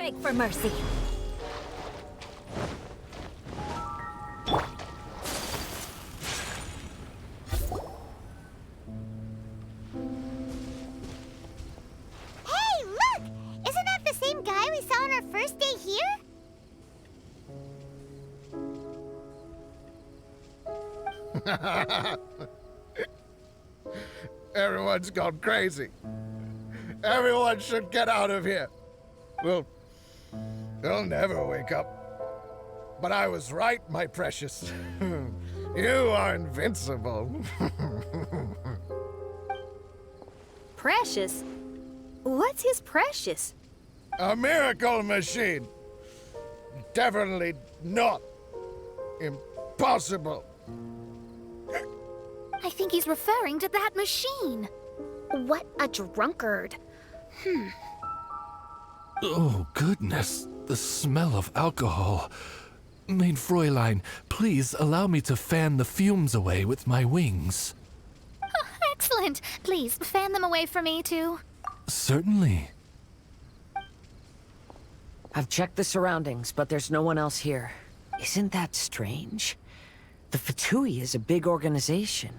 beg for mercy. Hey, look! Isn't that the same guy we saw on our first day here? Everyone's gone crazy. Everyone should get out of here. We'll never wake up. But I was right, my precious. You are invincible. Precious? What's his precious? A miracle machine. Definitely not impossible. I think he's referring to that machine. What a drunkard. Oh, goodness. The smell of alcohol. Mein Fräulein, please allow me to fan the fumes away with my wings. Excellent. Please, fan them away for me, too. Certainly. I've checked the surroundings, but there's no one else here. Isn't that strange? The Fatui is a big organization,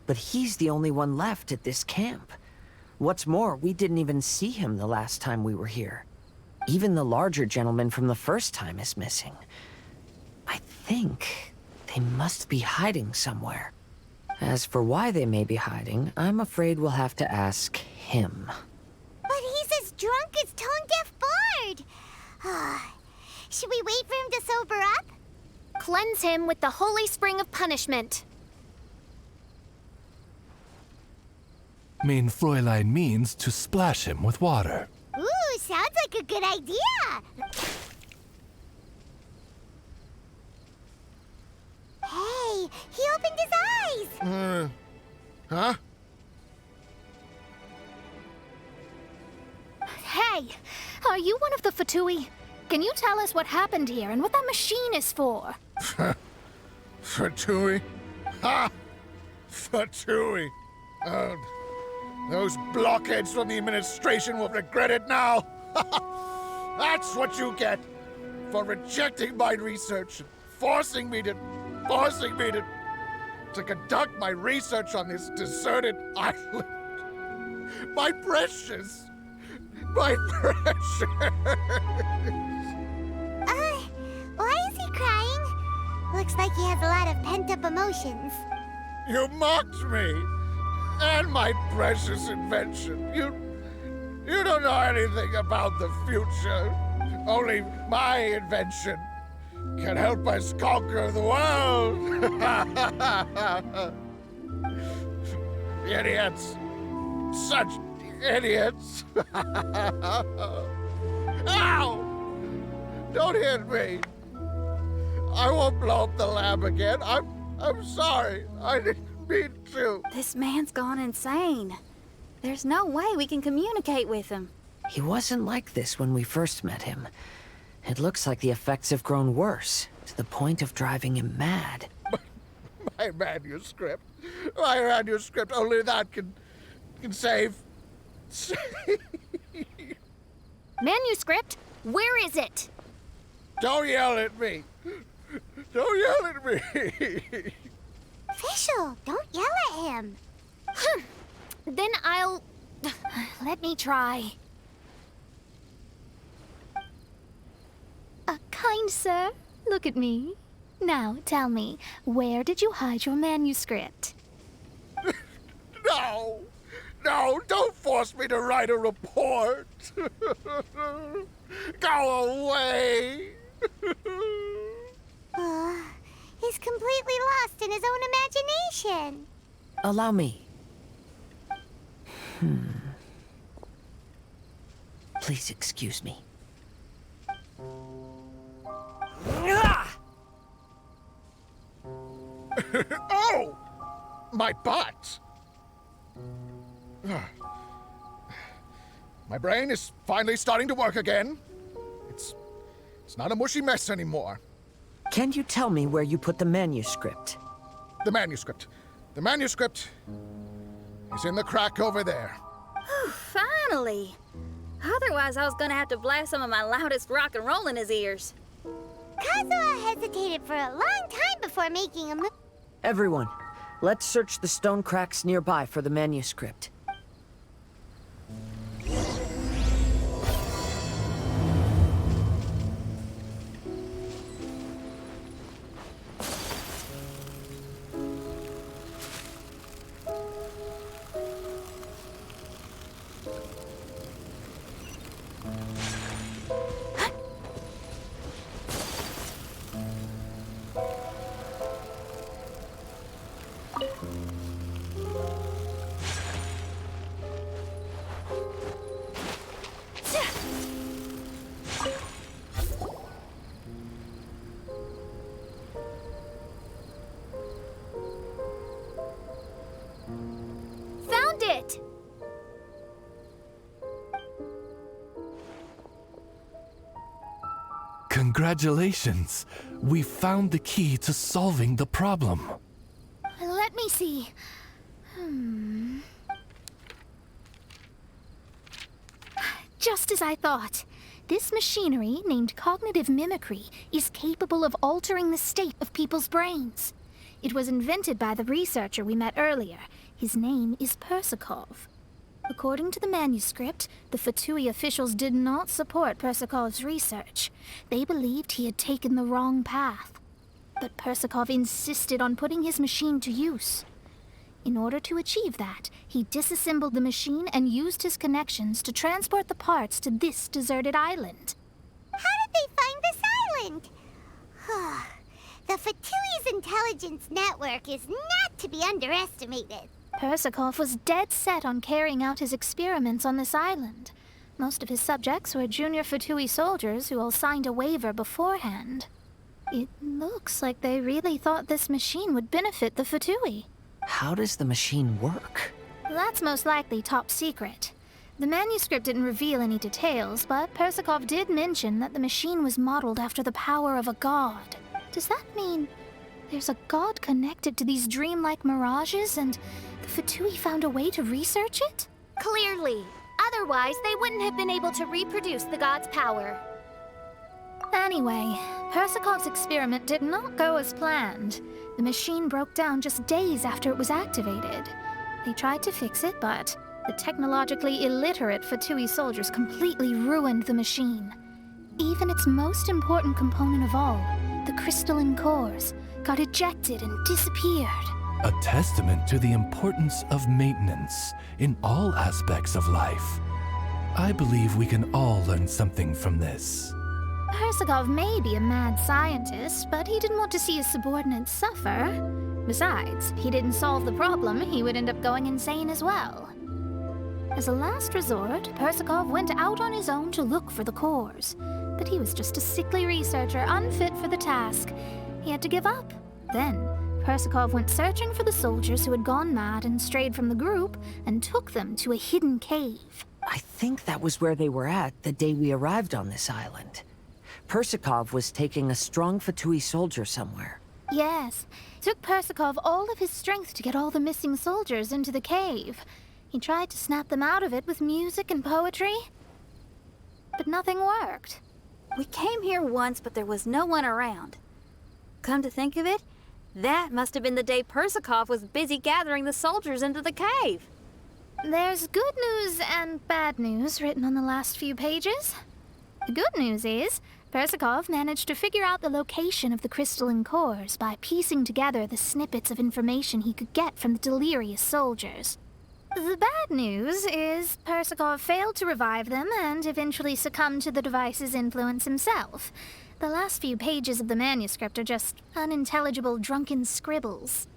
but he's the only one left at this camp. What's more, we didn't even see him the last time we were here. Even the larger gentleman from the first time is missing. I think they must be hiding somewhere. As for why they may be hiding, I'm afraid we'll have to ask him. But he's as drunk as Tone-Deaf Bard. Should we wait for him to sober up? Cleanse him with the holy spring of punishment. Mein Fräulein means to splash him with water. Ooh, sounds like a good idea. Hey, he opened his eyes. Huh? Hey, are you one of the Fatui? Can you tell us what happened here and what that machine is for? Fatui? Ha! Fatui! Those blockheads from the administration will regret it now. That's what you get for rejecting my research and forcing me to conduct my research on this deserted island. My precious! My precious! Why is he crying? Looks like he has a lot of pent-up emotions. You mocked me! And my precious invention. You don't know anything about the future. Only my invention can help us conquer the world. Idiots. Such idiots. Ow! Don't hit me. I won't blow up the lab again. I'm sorry. I didn't mean to. This man's gone insane. There's no way we can communicate with him. He wasn't like this when we first met him. It looks like the effects have grown worse, to the point of driving him mad. My manuscript. My manuscript. Only that can save. Manuscript? Where is it? Don't yell at me. Don't yell at me. Official, don't yell at him. Then I'll... Let me try. Kind sir, look at me. Now, tell me, where did you hide your manuscript? No, don't force me to write a report. Go away. He's completely lost in his own imagination. Allow me. Please excuse me. Oh! My butt! My brain is finally starting to work again. It's not a mushy mess anymore. Can you tell me where you put the manuscript? The manuscript. The manuscript is in the crack over there. Finally! Otherwise, I was gonna have to blast some of my loudest rock and roll in his ears. Kazuha hesitated for a long time before making a move. Everyone, let's search the stone cracks nearby for the manuscript. Found it! Congratulations! We found the key to solving the problem. Let me see. Just as I thought. This machinery, named cognitive mimicry, is capable of altering the state of people's brains. It was invented by the researcher we met earlier. His name is Persikov. According to the manuscript, the Fatui officials did not support Persikov's research. They believed he had taken the wrong path. But Persikov insisted on putting his machine to use. In order to achieve that, he disassembled the machine and used his connections to transport the parts to this deserted island. How did they find this island? The Fatui's intelligence network is not to be underestimated. Persikov was dead set on carrying out his experiments on this island. Most of his subjects were junior Fatui soldiers who all signed a waiver beforehand. It looks like they really thought this machine would benefit the Fatui. How does the machine work? That's most likely top secret. The manuscript didn't reveal any details, but Persikov did mention that the machine was modeled after the power of a god. Does that mean there's a god connected to these dreamlike mirages, and the Fatui found a way to research it? Clearly. Otherwise, they wouldn't have been able to reproduce the god's power. Anyway, Persikov's experiment did not go as planned. The machine broke down just days after it was activated. They tried to fix it, but the technologically illiterate Fatui soldiers completely ruined the machine. Even its most important component of all, the crystalline cores, got ejected and disappeared. A testament to the importance of maintenance in all aspects of life. I believe we can all learn something from this. Persikov may be a mad scientist, but he didn't want to see his subordinates suffer. Besides, if he didn't solve the problem, he would end up going insane as well. As a last resort, Persikov went out on his own to look for the cores. But he was just a sickly researcher, unfit for the task. He had to give up. Then, Persikov went searching for the soldiers who had gone mad and strayed from the group, and took them to a hidden cave. I think that was where they were at the day we arrived on this island. Persikov was taking a strong Fatui soldier somewhere. Yes, it took Persikov all of his strength to get all the missing soldiers into the cave. He tried to snap them out of it with music and poetry, but nothing worked. We came here once, but there was no one around. Come to think of it, that must have been the day Persikov was busy gathering the soldiers into the cave. There's good news and bad news written on the last few pages. The good news is, Persikov managed to figure out the location of the crystalline cores by piecing together the snippets of information he could get from the delirious soldiers. The bad news is Persikov failed to revive them and eventually succumbed to the device's influence himself. The last few pages of the manuscript are just unintelligible drunken scribbles.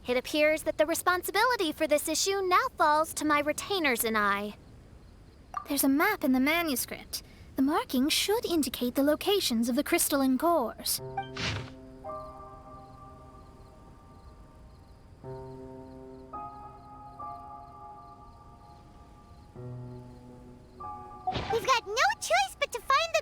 It appears that the responsibility for this issue now falls to my retainers and I. There's a map in the manuscript. The markings should indicate the locations of the crystalline cores. We've got no choice but to find the...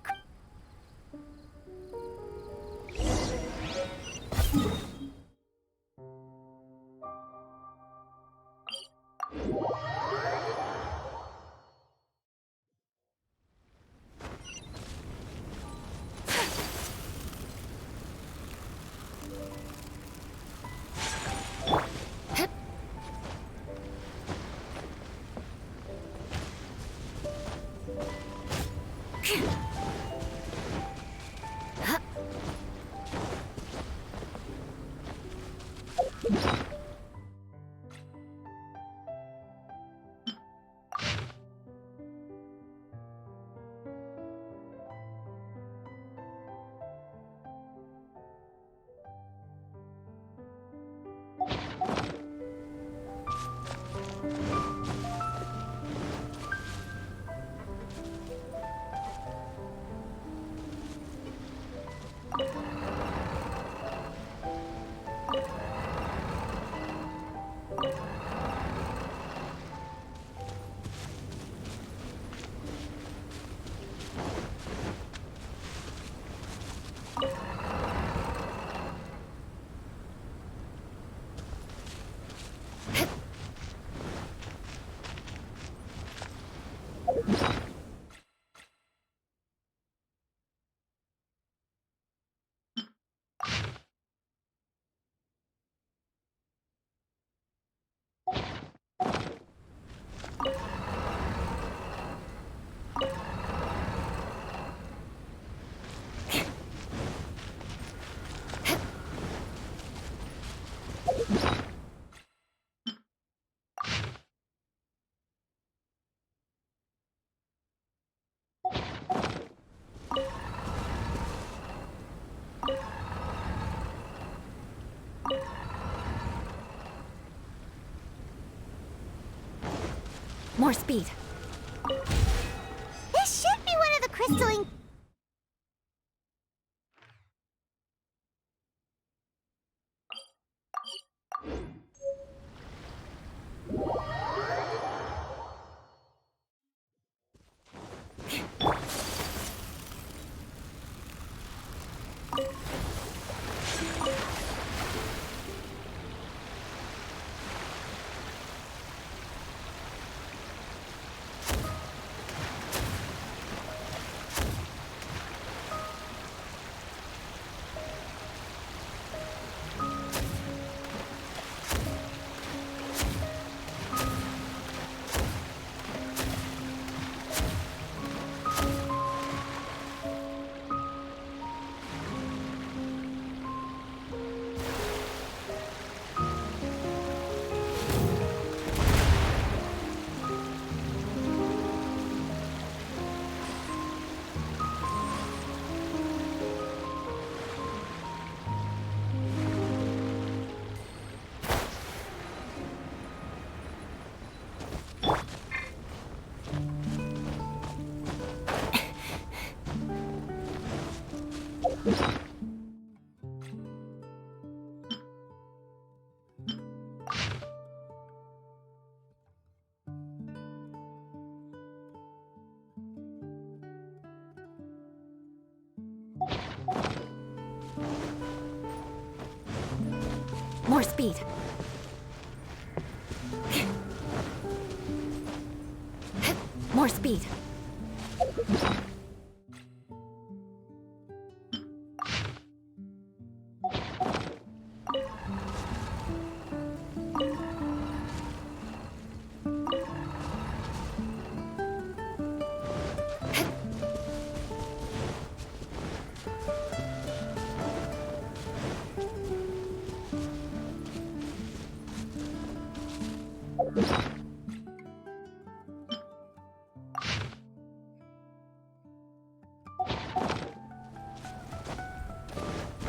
More speed. This should be one of the crystalline... More speed. More speed.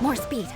More speed.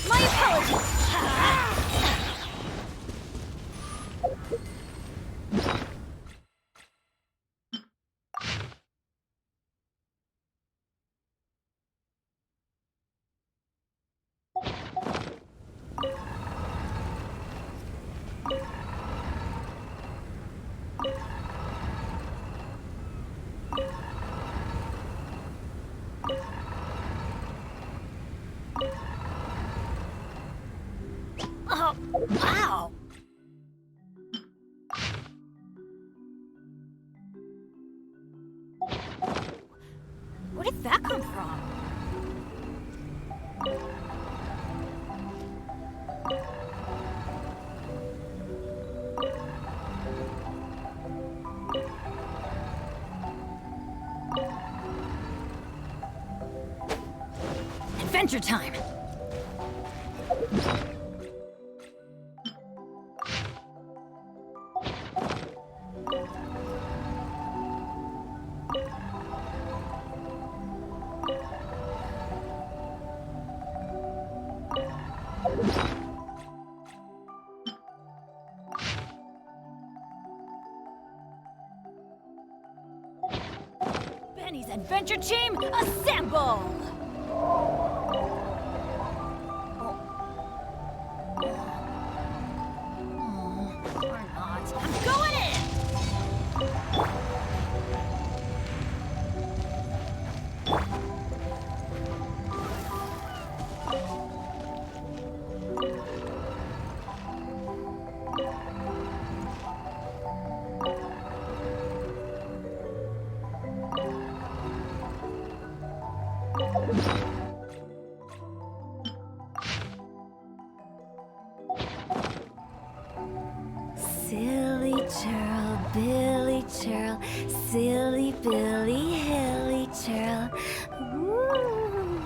My apologies. Oh, wow. Where did that come from? Adventure time! Benny's Adventure Team, assemble! Or not. I'm going in! Silly churl, Billy churl, silly Billy, hilly churl. Woo.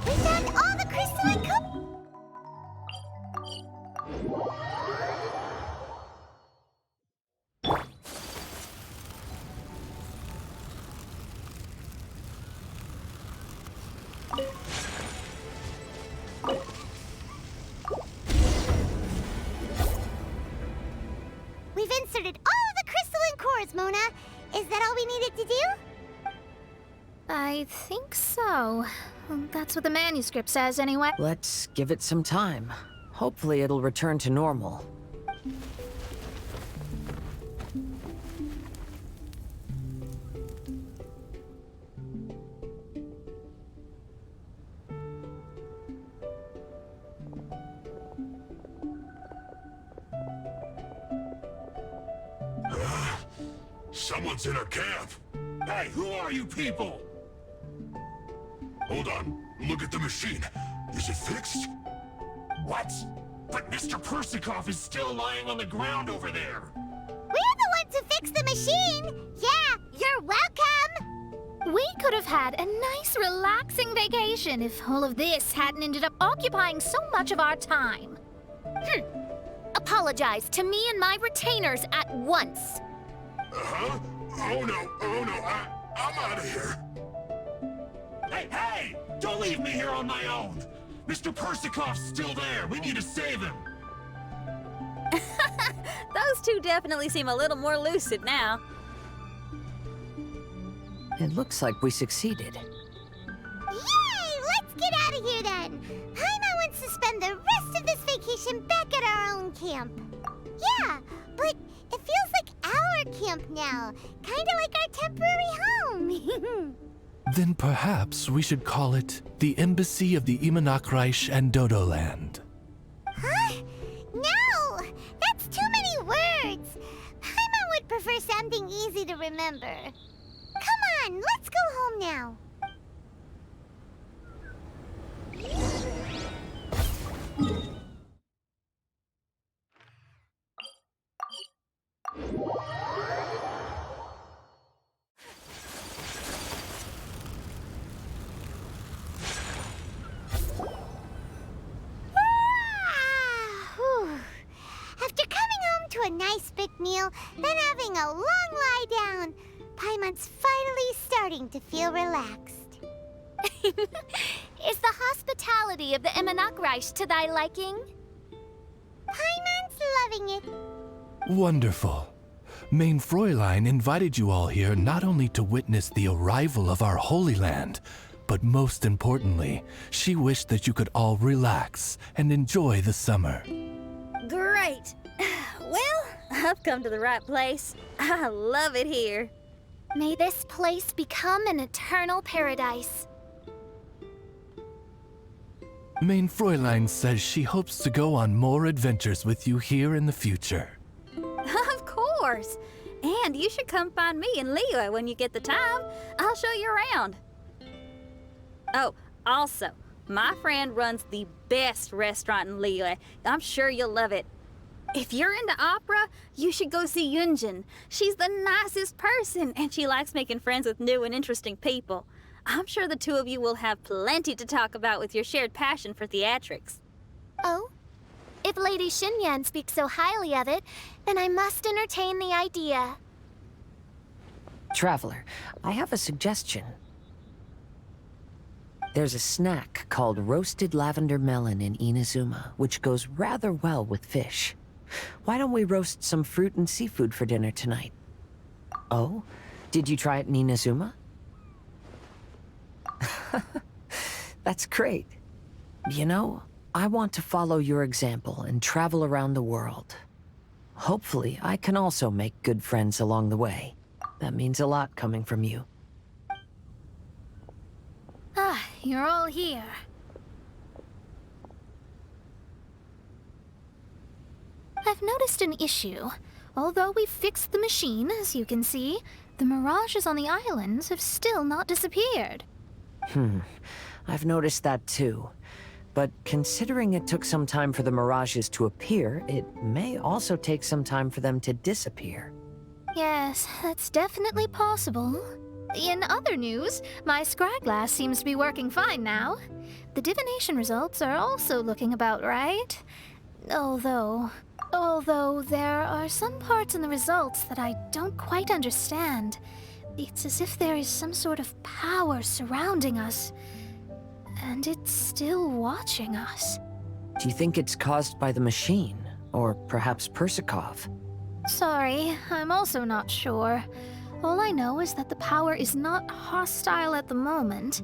We found all the crystalline cup. We've inserted all of the crystalline cores, Mona. Is that all we needed to do? I think so. That's what the manuscript says, anyway. Let's give it some time. Hopefully it'll return to normal. Someone's in our camp. Hey, who are you people? Hold on. Look at the machine. Is it fixed? What? But Mr. Persikov is still lying on the ground over there. We're the ones who fixed the machine. Yeah, you're welcome. We could have had a nice, relaxing vacation if all of this hadn't ended up occupying so much of our time. Apologize to me and my retainers at once. Uh-huh? Oh no, I'm out of here. Hey! Don't leave me here on my own! Mr. Persikov's still there. We need to save him. Those two definitely seem a little more lucid now. It looks like we succeeded. Yay! Let's get out of here then. Paimon wants to spend the rest of this vacation back at our own camp. Yeah, but it feels like our camp now. Kinda like our temporary home. Then perhaps we should call it the Embassy of the Imanakreich and Dodoland. Huh? No! That's too many words! Paimon would prefer something easy to remember. Come on, let's go home now. After coming home to a nice big meal, then having a long lie down, Paimon's finally starting to feel relaxed. Is the hospitality of the Imanakreich to thy liking? Paimon's loving it. Wonderful. Main Fräulein invited you all here not only to witness the arrival of our Holy Land, but most importantly, she wished that you could all relax and enjoy the summer. Great. Well, I've come to the right place. I love it here. May this place become an eternal paradise. Main Fräulein says she hopes to go on more adventures with you here in the future. Of course. And you should come find me and Leo when you get the time. I'll show you around. Oh, also, my friend runs the best restaurant in Leo. I'm sure you'll love it. If you're into opera, you should go see Yunjin. She's the nicest person, and she likes making friends with new and interesting people. I'm sure the two of you will have plenty to talk about with your shared passion for theatrics. Oh? If Lady Xinyan speaks so highly of it, then I must entertain the idea. Traveler, I have a suggestion. There's a snack called roasted lavender melon in Inazuma, which goes rather well with fish. Why don't we roast some fruit and seafood for dinner tonight? Oh? Did you try it in Inazuma? That's great. You know, I want to follow your example and travel around the world. Hopefully, I can also make good friends along the way. That means a lot coming from you. Ah, you're all here. I've noticed an issue. Although we've fixed the machine, as you can see, the mirages on the islands have still not disappeared. I've noticed that too. But considering it took some time for the mirages to appear, it may also take some time for them to disappear. Yes, that's definitely possible. In other news, my scryglass seems to be working fine now. The divination results are also looking about right. Although there are some parts in the results that I don't quite understand. It's as if there is some sort of power surrounding us. And it's still watching us. Do you think it's caused by the machine? Or perhaps Persikov? Sorry, I'm also not sure. All I know is that the power is not hostile at the moment.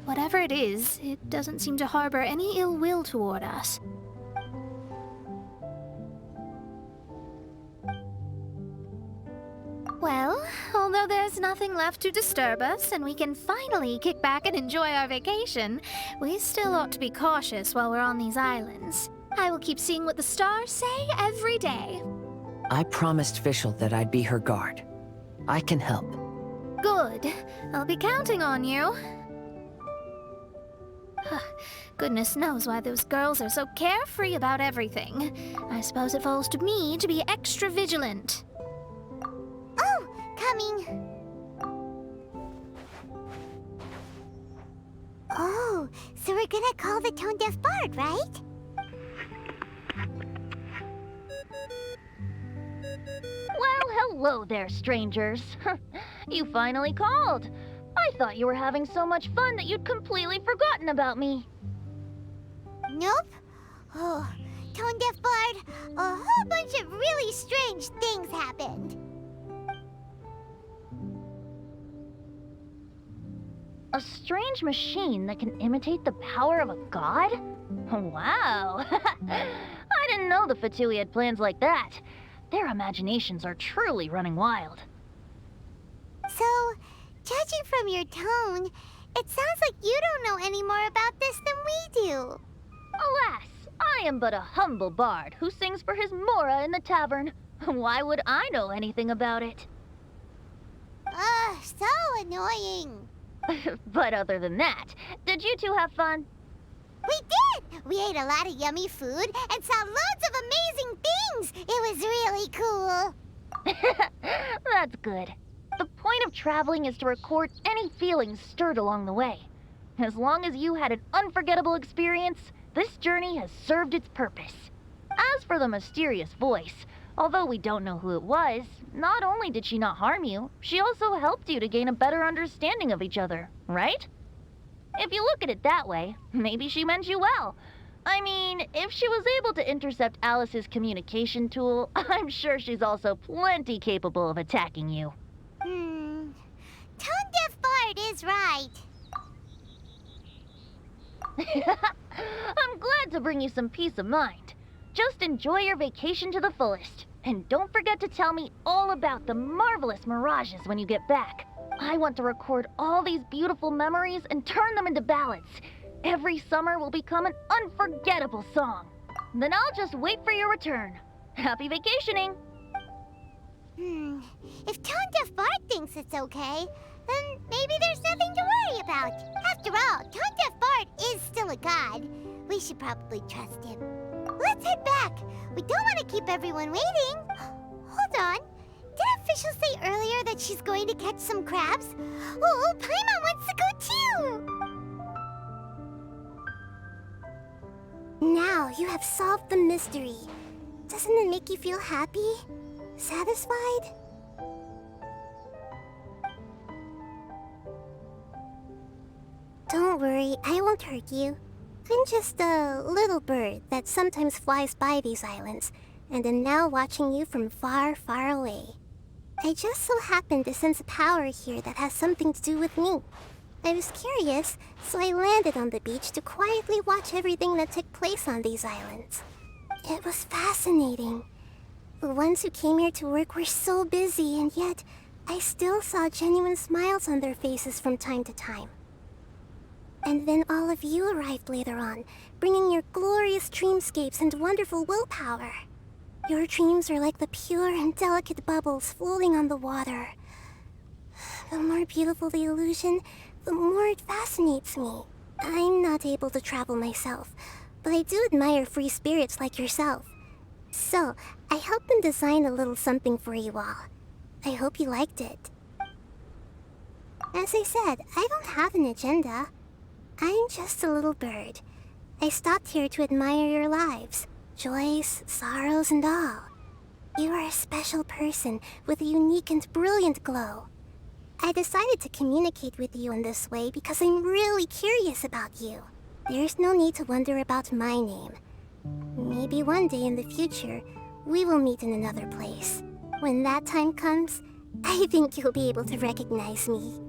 Whatever it is, it doesn't seem to harbor any ill will toward us. Well, although there's nothing left to disturb us and we can finally kick back and enjoy our vacation, we still ought to be cautious while we're on these islands. I will keep seeing what the stars say every day. I promised Fischl that I'd be her guard. I can help. Good. I'll be counting on you. Goodness knows why those girls are so carefree about everything. I suppose it falls to me to be extra vigilant. Oh, coming. Oh, so we're gonna call the tone-deaf bard, right? Well, hello there, strangers. You finally called. I thought you were having so much fun that you'd completely forgotten about me. Nope. Oh, tone-deaf bard, a whole bunch of really strange things happened. A strange machine that can imitate the power of a god? Wow. I didn't know the Fatui had plans like that. Their imaginations are truly running wild. So, Judging from your tone, it sounds like you don't know any more about this than we do. Alas, I am but a humble bard who sings for his Mora in the tavern. Why would I know anything about it? Ugh, so annoying. But other than that, did you two have fun? We did! We ate a lot of yummy food and saw loads of amazing things! It was really cool! That's good. The point of traveling is to record any feelings stirred along the way. As long as you had an unforgettable experience, this journey has served its purpose. As for the mysterious voice, although we don't know who it was, not only did she not harm you, she also helped you to gain a better understanding of each other, right? If you look at it that way, maybe she meant you well. I mean, if she was able to intercept Alice's communication tool, I'm sure she's also plenty capable of attacking you. Tone Deaf Bard is right. I'm glad to bring you some peace of mind. Just enjoy your vacation to the fullest. And don't forget to tell me all about the marvelous mirages when you get back. I want to record all these beautiful memories and turn them into ballads. Every summer will become an unforgettable song. Then I'll just wait for your return. Happy vacationing! If Tone Deaf Bard thinks it's okay, then maybe there's nothing to worry about. After all, Tone Deaf Bard is still a god. We should probably trust him. Let's head back. We don't want to keep everyone waiting. Hold on. Did officials say earlier that she's going to catch some crabs? Oh, Paimon wants to go too! Now you have solved the mystery. Doesn't it make you feel happy? Satisfied? Don't worry, I won't hurt you. I'm just a little bird that sometimes flies by these islands, and am now watching you from far, far away. I just so happened to sense a power here that has something to do with me. I was curious, so I landed on the beach to quietly watch everything that took place on these islands. It was fascinating. The ones who came here to work were so busy, and yet I still saw genuine smiles on their faces from time to time. And then all of you arrived later on, bringing your glorious dreamscapes and wonderful willpower. Your dreams are like the pure and delicate bubbles floating on the water. The more beautiful the illusion, the more it fascinates me. I'm not able to travel myself, but I do admire free spirits like yourself. So, I helped them design a little something for you all. I hope you liked it. As I said, I don't have an agenda. I'm just a little bird. I stopped here to admire your lives, joys, sorrows, and all. You are a special person with a unique and brilliant glow. I decided to communicate with you in this way because I'm really curious about you. There's no need to wonder about my name. Maybe one day in the future, we will meet in another place. When that time comes, I think you'll be able to recognize me.